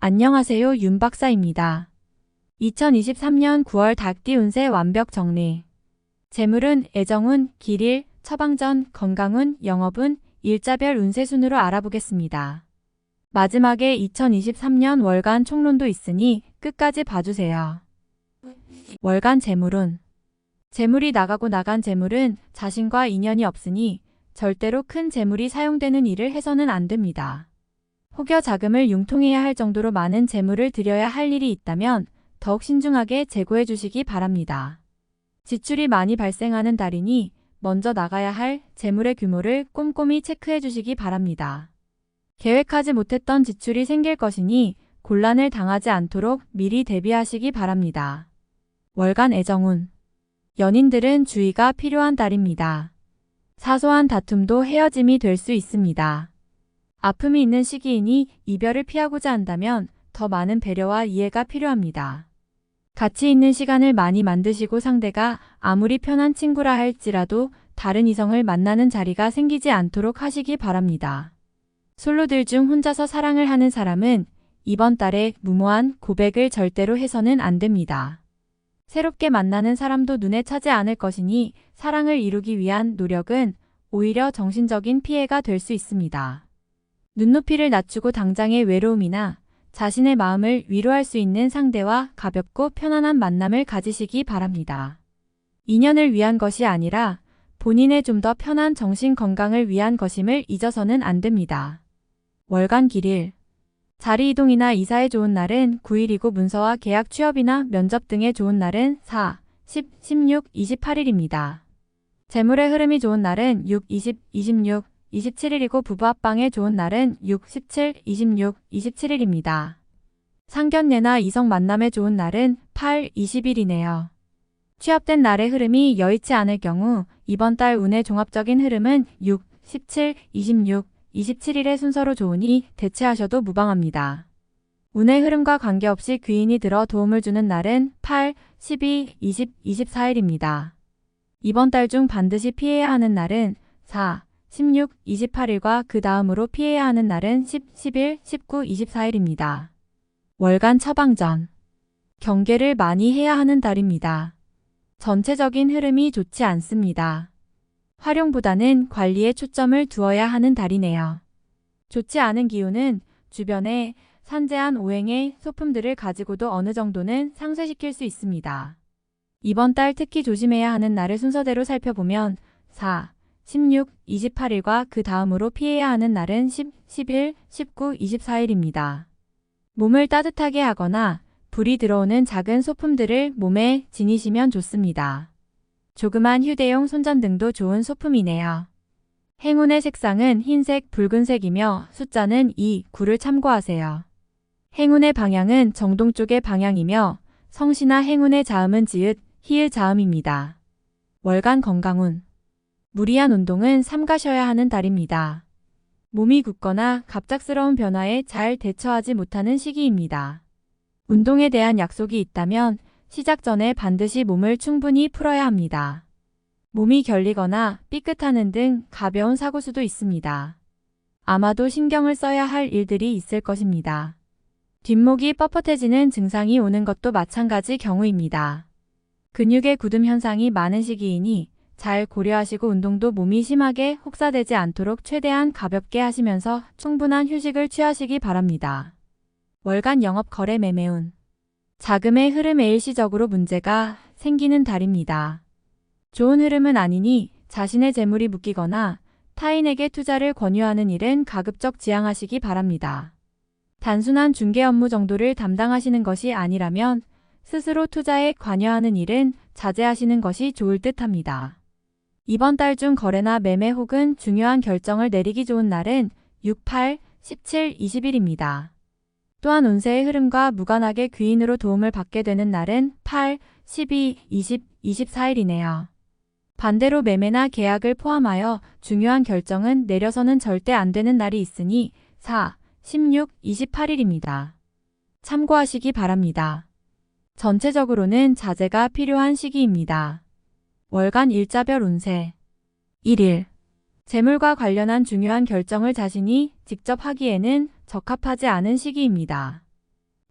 안녕하세요, 윤 박사입니다. 2023년 9월 닭띠 운세 완벽 정리. 재물운, 애정운, 길일, 처방전, 건강운, 영업운, 일자별 운세 순으로 알아보겠습니다. 마지막에 2023년 월간 총론도 있으니 끝까지 봐주세요. 월간 재물운. 재물이 나가고 나간 재물은 자신과 인연이 없으니 절대로 큰 재물이 사용되는 일을 해서는 안 됩니다. 혹여 자금을 융통해야 할 정도로 많은 재물을 들여야 할 일이 있다면 더욱 신중하게 재고해 주시기 바랍니다. 지출이 많이 발생하는 달이니 먼저 나가야 할 재물의 규모를 꼼꼼히 체크해 주시기 바랍니다. 계획하지 못했던 지출이 생길 것이니 곤란을 당하지 않도록 미리 대비하시기 바랍니다. 월간 애정운. 연인들은 주의가 필요한 달입니다. 사소한 다툼도 헤어짐이 될 수 있습니다. 아픔이 있는 시기이니 이별을 피하고자 한다면 더 많은 배려와 이해가 필요합니다. 가치 있는 시간을 많이 만드시고 상대가 아무리 편한 친구라 할지라도 다른 이성을 만나는 자리가 생기지 않도록 하시기 바랍니다. 솔로들 중 혼자서 사랑을 하는 사람은 이번 달에 무모한 고백을 절대로 해서는 안 됩니다. 새롭게 만나는 사람도 눈에 차지 않을 것이니 사랑을 이루기 위한 노력은 오히려 정신적인 피해가 될 수 있습니다. 눈높이를 낮추고 당장의 외로움이나 자신의 마음을 위로할 수 있는 상대와 가볍고 편안한 만남을 가지시기 바랍니다. 인연을 위한 것이 아니라 본인의 좀 더 편한 정신 건강을 위한 것임을 잊어서는 안 됩니다. 월간 길일. 자리 이동이나 이사에 좋은 날은 9일이고 문서와 계약 취업이나 면접 등에 좋은 날은 4, 10, 16, 28일입니다. 재물의 흐름이 좋은 날은 6, 20, 26, 27일이고 부부 합방에 좋은 날은 6, 17, 26, 27일입니다. 상견례나 이성 만남에 좋은 날은 8, 20일이네요. 취업된 날의 흐름이 여의치 않을 경우 이번 달 운의 종합적인 흐름은 6, 17, 26, 27일의 순서로 좋으니 대체하셔도 무방합니다. 운의 흐름과 관계없이 귀인이 들어 도움을 주는 날은 8, 12, 20, 24일입니다. 이번 달 중 반드시 피해야 하는 날은 4, 16, 28일과 그 다음으로 피해야 하는 날은 10, 11, 19, 24일입니다. 월간 처방전. 경계를 많이 해야 하는 달입니다. 전체적인 흐름이 좋지 않습니다. 활용보다는 관리에 초점을 두어야 하는 달이네요. 좋지 않은 기운은 주변에 산재한 오행의 소품들을 가지고도 어느 정도는 상쇄시킬 수 있습니다. 이번 달 특히 조심해야 하는 날을 순서대로 살펴보면 4, 16, 28일과 그 다음으로 피해야 하는 날은 10, 11, 19, 24일입니다. 몸을 따뜻하게 하거나 불이 들어오는 작은 소품들을 몸에 지니시면 좋습니다. 조그만 휴대용 손전등도 좋은 소품이네요. 행운의 색상은 흰색, 붉은색이며 숫자는 2, 9를 참고하세요. 행운의 방향은 정동 쪽의 방향이며 성씨나 행운의 자음은 지읒, 히읗 자음입니다. 월간 건강운. 무리한 운동은 삼가셔야 하는 달입니다. 몸이 굳거나 갑작스러운 변화에 잘 대처하지 못하는 시기입니다. 운동에 대한 약속이 있다면 시작 전에 반드시 몸을 충분히 풀어야 합니다. 몸이 결리거나 삐끗하는 등 가벼운 사고 수도 있습니다. 아마도 신경을 써야 할 일들이 있을 것입니다. 뒷목이 뻣뻣해지는 증상이 오는 것도 마찬가지 경우입니다. 근육의 굳음 현상이 많은 시기이니 잘 고려하시고 운동도 몸이 심하게 혹사되지 않도록 최대한 가볍게 하시면서 충분한 휴식을 취하시기 바랍니다. 월간 영업 거래 매매운. 자금의 흐름에 일시적으로 문제가 생기는 달입니다. 좋은 흐름은 아니니 자신의 재물이 묶이거나 타인에게 투자를 권유하는 일은 가급적 지양하시기 바랍니다. 단순한 중개 업무 정도를 담당하시는 것이 아니라면 스스로 투자에 관여하는 일은 자제하시는 것이 좋을 듯합니다. 이번 달 중 거래나 매매 혹은 중요한 결정을 내리기 좋은 날은 6, 8, 17, 20일입니다. 또한 운세의 흐름과 무관하게 귀인으로 도움을 받게 되는 날은 8, 12, 20, 24일이네요. 반대로 매매나 계약을 포함하여 중요한 결정은 내려서는 절대 안 되는 날이 있으니 4, 16, 28일입니다. 참고하시기 바랍니다. 전체적으로는 자제가 필요한 시기입니다. 월간 일자별 운세. 1일. 재물과 관련한 중요한 결정을 자신이 직접 하기에는 적합하지 않은 시기입니다.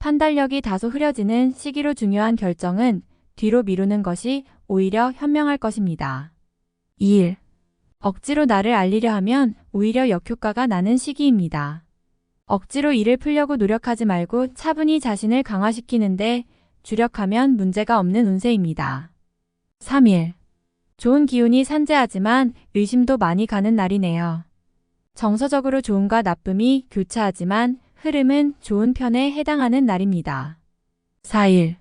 판단력이 다소 흐려지는 시기로 중요한 결정은 뒤로 미루는 것이 오히려 현명할 것입니다. 2일. 억지로 나를 알리려 하면 오히려 역효과가 나는 시기입니다. 억지로 일을 풀려고 노력하지 말고 차분히 자신을 강화시키는데 주력하면 문제가 없는 운세입니다. 3일. 좋은 기운이 산재하지만 의심도 많이 가는 날이네요. 정서적으로 좋음과 나쁨이 교차하지만 흐름은 좋은 편에 해당하는 날입니다. 4일.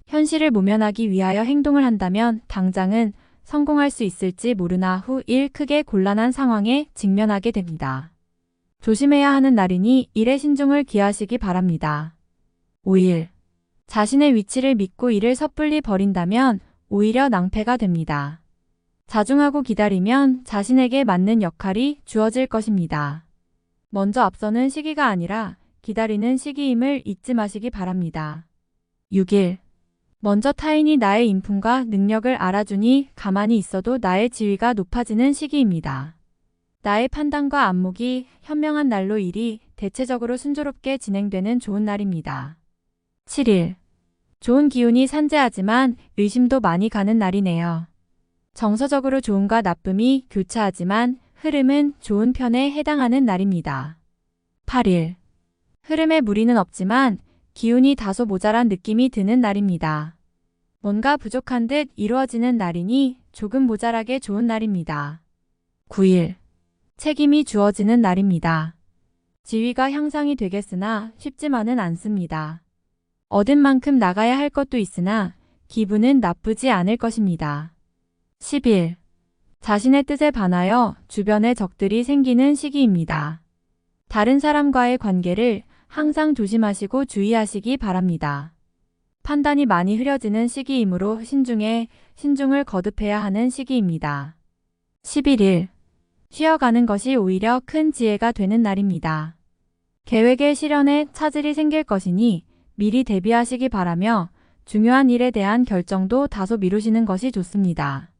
현실을 모면하기 위하여 행동을 한다면 당장은 성공할 수 있을지 모르나 후 일 크게 곤란한 상황에 직면하게 됩니다. 조심해야 하는 날이니 일에 신중을 기하시기 바랍니다. 5일. 자신의 위치를 믿고 일을 섣불리 버린다면 오히려 낭패가 됩니다. 자중하고 기다리면 자신에게 맞는 역할이 주어질 것입니다. 먼저 앞서는 시기가 아니라 기다리는 시기임을 잊지 마시기 바랍니다. 6일. 먼저 타인이 나의 인품과 능력을 알아주니 가만히 있어도 나의 지위가 높아지는 시기입니다. 나의 판단과 안목이 현명한 날로 일이 대체적으로 순조롭게 진행되는 좋은 날입니다. 7일. 좋은 기운이 산재하지만 의심도 많이 가는 날이네요. 정서적으로 좋음과 나쁨이 교차하지만 흐름은 좋은 편에 해당하는 날입니다. 8일. 흐름에 무리는 없지만 기운이 다소 모자란 느낌이 드는 날입니다. 뭔가 부족한 듯 이루어지는 날이니 조금 모자라게 좋은 날입니다. 9일. 책임이 주어지는 날입니다. 지위가 향상이 되겠으나 쉽지만은 않습니다. 얻은 만큼 나가야 할 것도 있으나 기분은 나쁘지 않을 것입니다. 10일. 자신의 뜻에 반하여 주변에 적들이 생기는 시기입니다. 다른 사람과의 관계를 항상 조심하시고 주의하시기 바랍니다. 판단이 많이 흐려지는 시기이므로 신중을 거듭해야 하는 시기입니다. 11일. 쉬어가는 것이 오히려 큰 지혜가 되는 날입니다. 계획의 실현에 차질이 생길 것이니 미리 대비하시기 바라며 중요한 일에 대한 결정도 다소 미루시는 것이 좋습니다.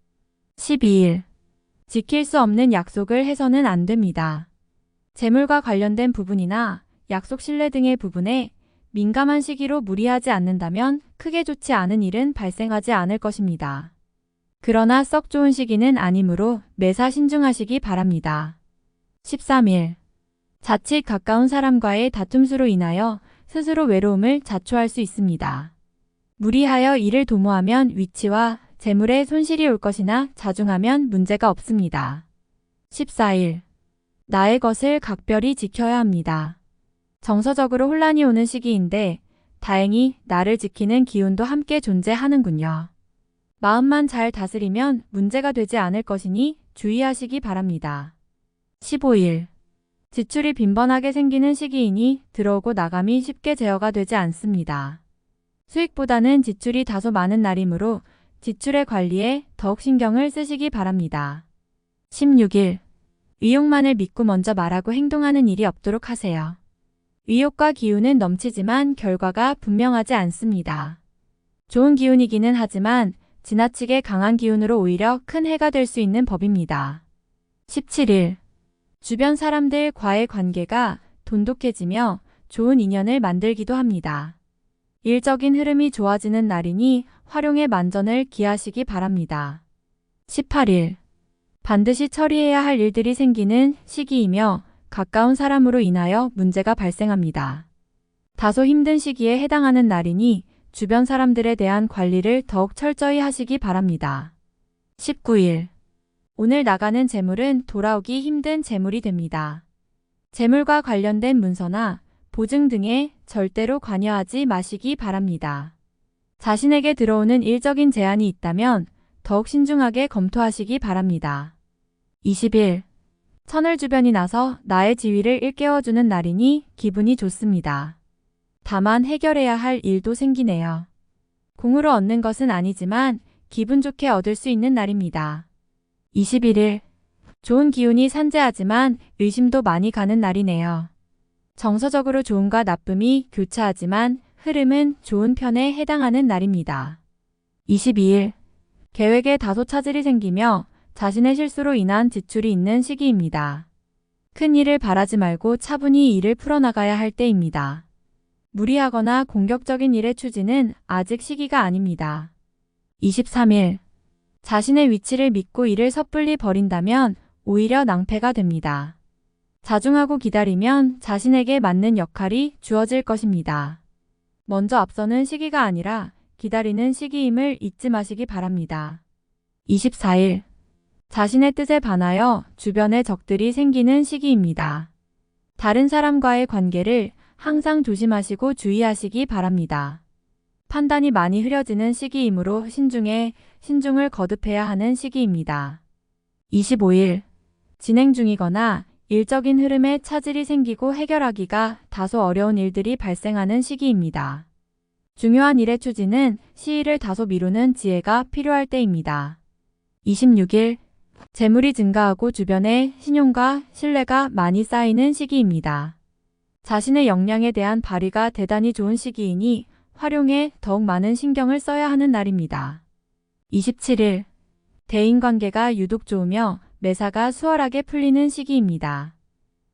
12일. 지킬 수 없는 약속을 해서는 안 됩니다. 재물과 관련된 부분이나 약속 신뢰 등의 부분에 민감한 시기로 무리하지 않는다면 크게 좋지 않은 일은 발생하지 않을 것입니다. 그러나 썩 좋은 시기는 아니므로 매사 신중하시기 바랍니다. 13일. 자칫 가까운 사람과의 다툼수로 인하여 스스로 외로움을 자초할 수 있습니다. 무리하여 일을 도모하면 위치와 재물에 손실이 올 것이나 자중하면 문제가 없습니다. 14일. 나의 것을 각별히 지켜야 합니다. 정서적으로 혼란이 오는 시기인데 다행히 나를 지키는 기운도 함께 존재하는군요. 마음만 잘 다스리면 문제가 되지 않을 것이니 주의하시기 바랍니다. 15일. 지출이 빈번하게 생기는 시기이니 들어오고 나감이 쉽게 제어가 되지 않습니다. 수익보다는 지출이 다소 많은 날이므로 지출의 관리에 더욱 신경을 쓰시기 바랍니다. 16일. 의욕만을 믿고 먼저 말하고 행동하는 일이 없도록 하세요. 의욕과 기운은 넘치지만 결과가 분명하지 않습니다. 좋은 기운이기는 하지만 지나치게 강한 기운으로 오히려 큰 해가 될 수 있는 법입니다. 17일. 주변 사람들과의 관계가 돈독해지며 좋은 인연을 만들기도 합니다. 일적인 흐름이 좋아지는 날이니 활용의 만전을 기하시기 바랍니다. 18일. 반드시 처리해야 할 일들이 생기는 시기이며 가까운 사람으로 인하여 문제가 발생합니다. 다소 힘든 시기에 해당하는 날이니 주변 사람들에 대한 관리를 더욱 철저히 하시기 바랍니다. 19일. 오늘 나가는 재물은 돌아오기 힘든 재물이 됩니다. 재물과 관련된 문서나 보증 등에 절대로 관여하지 마시기 바랍니다. 자신에게 들어오는 일적인 제안이 있다면 더욱 신중하게 검토하시기 바랍니다. 20일. 천을 주변이 나서 나의 지위를 일깨워주는 날이니 기분이 좋습니다. 다만 해결해야 할 일도 생기네요. 공으로 얻는 것은 아니지만 기분 좋게 얻을 수 있는 날입니다. 21일. 좋은 기운이 산재하지만 의심도 많이 가는 날이네요. 정서적으로 좋음과 나쁨이 교차하지만 흐름은 좋은 편에 해당하는 날입니다. 22일. 계획에 다소 차질이 생기며 자신의 실수로 인한 지출이 있는 시기입니다. 큰 일을 바라지 말고 차분히 일을 풀어나가야 할 때입니다. 무리하거나 공격적인 일의 추진은 아직 시기가 아닙니다. 23일. 자신의 위치를 믿고 일을 섣불리 버린다면 오히려 낭패가 됩니다. 자중하고 기다리면 자신에게 맞는 역할이 주어질 것입니다. 먼저 앞서는 시기가 아니라 기다리는 시기임을 잊지 마시기 바랍니다. 24일. 자신의 뜻에 반하여 주변에 적들이 생기는 시기입니다. 다른 사람과의 관계를 항상 조심하시고 주의하시기 바랍니다. 판단이 많이 흐려지는 시기이므로 신중을 거듭해야 하는 시기입니다. 25일. 진행 중이거나 일적인 흐름에 차질이 생기고 해결하기가 다소 어려운 일들이 발생하는 시기입니다. 중요한 일의 추진은 시일을 다소 미루는 지혜가 필요할 때입니다. 26일. 재물이 증가하고 주변에 신용과 신뢰가 많이 쌓이는 시기입니다. 자신의 역량에 대한 발휘가 대단히 좋은 시기이니 활용에 더욱 많은 신경을 써야 하는 날입니다. 27일. 대인관계가 유독 좋으며 매사가 수월하게 풀리는 시기입니다.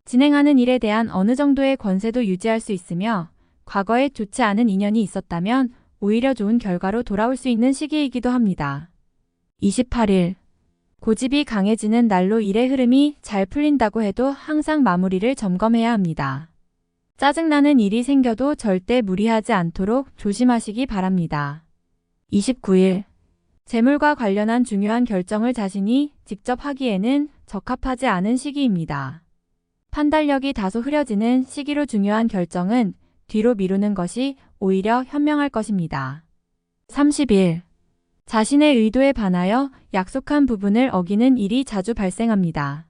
진행하는 일에 대한 어느 정도의 권세도 유지할 수 있으며 과거에 좋지 않은 인연이 있었다면 오히려 좋은 결과로 돌아올 수 있는 시기이기도 합니다. 28일. 고집이 강해지는 날로 일의 흐름이 잘 풀린다고 해도 항상 마무리를 점검해야 합니다. 짜증나는 일이 생겨도 절대 무리하지 않도록 조심하시기 바랍니다. 29일. 재물과 관련한 중요한 결정을 자신이 직접 하기에는 적합하지 않은 시기입니다. 판단력이 다소 흐려지는 시기로 중요한 결정은 뒤로 미루는 것이 오히려 현명할 것입니다. 30일. 자신의 의도에 반하여 약속한 부분을 어기는 일이 자주 발생합니다.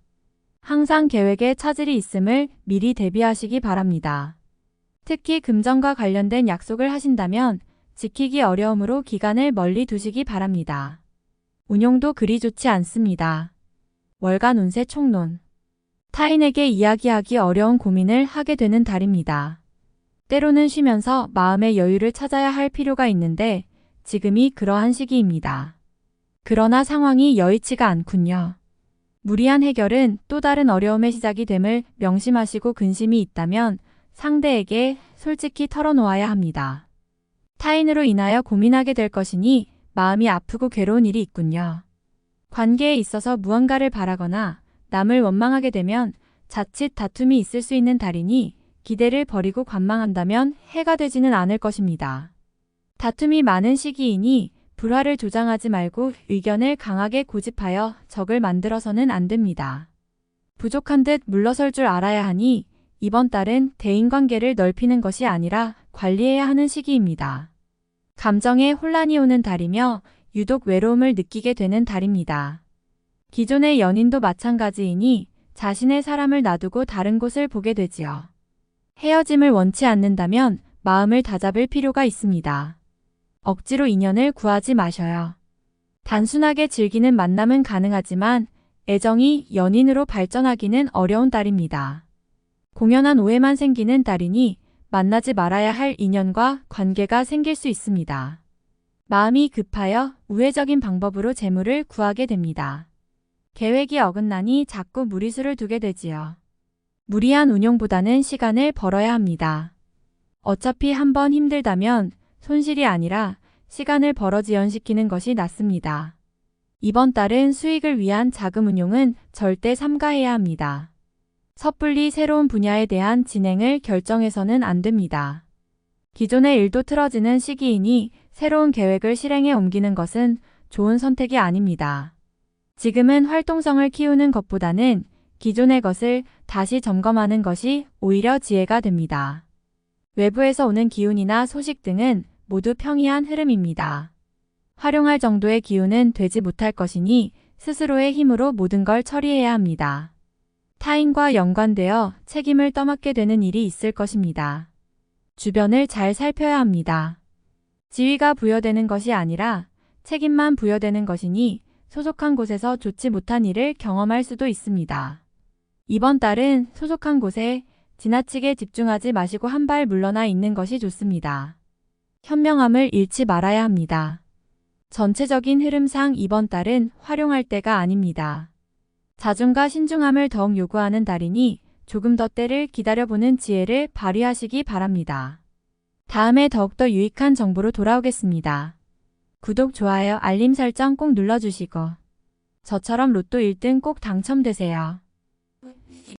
항상 계획에 차질이 있음을 미리 대비하시기 바랍니다. 특히 금전과 관련된 약속을 하신다면 지키기 어려우므로 기간을 멀리 두시기 바랍니다. 운용도 그리 좋지 않습니다. 월간 운세 총론. 타인에게 이야기하기 어려운 고민을 하게 되는 달입니다. 때로는 쉬면서 마음의 여유를 찾아야 할 필요가 있는데 지금이 그러한 시기입니다. 그러나 상황이 여의치가 않군요. 무리한 해결은 또 다른 어려움의 시작이 됨을 명심하시고 근심이 있다면 상대에게 솔직히 털어놓아야 합니다. 타인으로 인하여 고민하게 될 것이니 마음이 아프고 괴로운 일이 있군요. 관계에 있어서 무언가를 바라거나 남을 원망하게 되면 자칫 다툼이 있을 수 있는 달이니 기대를 버리고 관망한다면 해가 되지는 않을 것입니다. 다툼이 많은 시기이니 불화를 조장하지 말고 의견을 강하게 고집하여 적을 만들어서는 안 됩니다. 부족한 듯 물러설 줄 알아야 하니 이번 달은 대인관계를 넓히는 것이 아니라 관리해야 하는 시기입니다. 감정에 혼란이 오는 달이며 유독 외로움을 느끼게 되는 달입니다. 기존의 연인도 마찬가지이니 자신의 사람을 놔두고 다른 곳을 보게 되지요. 헤어짐을 원치 않는다면 마음을 다잡을 필요가 있습니다. 억지로 인연을 구하지 마셔요. 단순하게 즐기는 만남은 가능하지만 애정이 연인으로 발전하기는 어려운 달입니다. 공연한 오해만 생기는 달이니 만나지 말아야 할 인연과 관계가 생길 수 있습니다. 마음이 급하여 우회적인 방법으로 재물을 구하게 됩니다. 계획이 어긋나니 자꾸 무리수를 두게 되지요. 무리한 운용보다는 시간을 벌어야 합니다. 어차피 한번 힘들다면 손실이 아니라 시간을 벌어 지연시키는 것이 낫습니다. 이번 달은 수익을 위한 자금 운용은 절대 삼가해야 합니다. 섣불리 새로운 분야에 대한 진행을 결정해서는 안 됩니다. 기존의 일도 틀어지는 시기이니 새로운 계획을 실행에 옮기는 것은 좋은 선택이 아닙니다. 지금은 활동성을 키우는 것보다는 기존의 것을 다시 점검하는 것이 오히려 지혜가 됩니다. 외부에서 오는 기운이나 소식 등은 모두 평이한 흐름입니다. 활용할 정도의 기운은 되지 못할 것이니 스스로의 힘으로 모든 걸 처리해야 합니다. 타인과 연관되어 책임을 떠맡게 되는 일이 있을 것입니다. 주변을 잘 살펴야 합니다. 지위가 부여되는 것이 아니라 책임만 부여되는 것이니 소속한 곳에서 좋지 못한 일을 경험할 수도 있습니다. 이번 달은 소속한 곳에 지나치게 집중하지 마시고 한 발 물러나 있는 것이 좋습니다. 현명함을 잃지 말아야 합니다. 전체적인 흐름상 이번 달은 활용할 때가 아닙니다. 자중과 신중함을 더욱 요구하는 달이니 조금 더 때를 기다려보는 지혜를 발휘하시기 바랍니다. 다음에 더욱더 유익한 정보로 돌아오겠습니다. 구독, 좋아요, 알림 설정 꼭 눌러주시고 저처럼 로또 1등 꼭 당첨되세요.